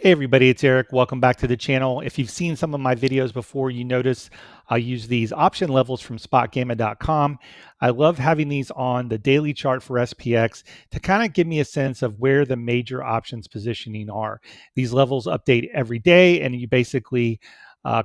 Hey everybody, it's Eric. Welcome back to the channel. If you've seen some of my videos before, you notice I use these option levels from SpotGamma.com. I love having these on the daily chart for SPX to kind of give me a sense of where the major options positioning are. These levels update every day, and you basically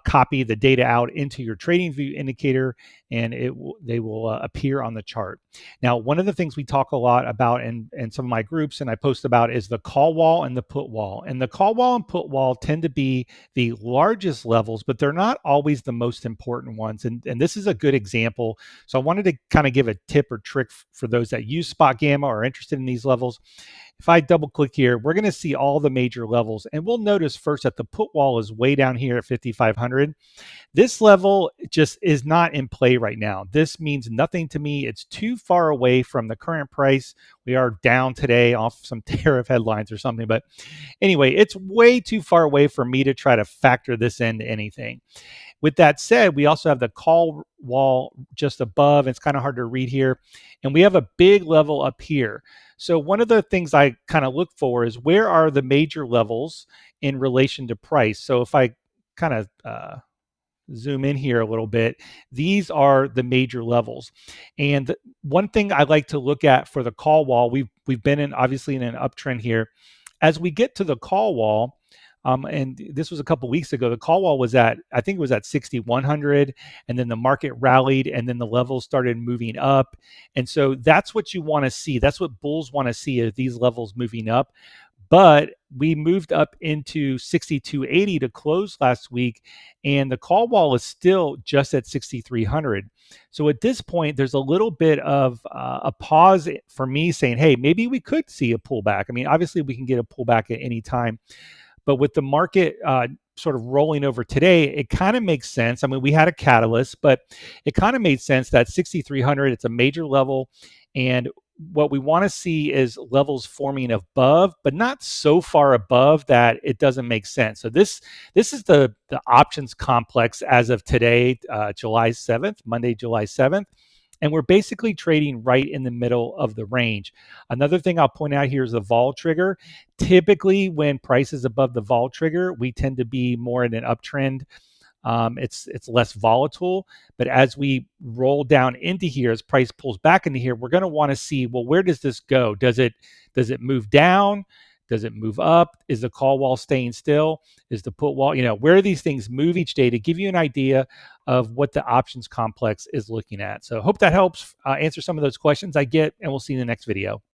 copy the data out into your TradingView indicator, and they will appear on the chart. Now, one of the things we talk a lot about in some of my groups and I post about is the call wall and the put wall. And the call wall and put wall tend to be the largest levels, but they're not always the most important ones. And this is a good example. So I wanted to kind of give a tip or trick for those that use SpotGamma or are interested in these levels. If I double click here, we're going to see all the major levels. And we'll notice first that the put wall is way down here at 5,500. This level just is not in play right now. This means nothing to me. It's too far away from the current price. We are down today off some tariff headlines or something. But anyway, it's way too far away for me to try to factor this into anything. With that said, we also have the call wall just above. It's kind of hard to read here. And we have a big level up here. So one of the things I kind of look for is where are the major levels in relation to price. So if I kind of zoom in here a little bit, these are the major levels. And one thing I like to look at for the call wall, we've been in obviously in an uptrend here. As we get to the call wall, and this was a couple weeks ago, the call wall was at, I think it was at 6,100, and then the market rallied, and then the levels started moving up. And so that's what you want to see. That's what bulls want to see, is these levels moving up. But we moved up into 62.80 to close last week, and the call wall is still just at 6,300. So at this point, there's a little bit of a pause for me saying, hey, maybe we could see a pullback. I mean, obviously we can get a pullback at any time. But with the market sort of rolling over today, it kind of makes sense. I mean, we had a catalyst, but it kind of made sense that 6,300, it's a major level. And what we want to see is levels forming above, but not so far above that it doesn't make sense. So this is the options complex as of today, July 7th, Monday, July 7th. And we're basically trading right in the middle of the range. Another thing I'll point out here is the vol trigger. Typically, when price is above the vol trigger, we tend to be more in an uptrend. It's less volatile. But as we roll down into here, as price pulls back into here, we're going to want to see, well, where does this go? Does it move down? Does it move up? Is the call wall staying still? Is the put wall, where these things move each day to give you an idea of what the options complex is looking at. So hope that helps answer some of those questions I get, and we'll see you in the next video.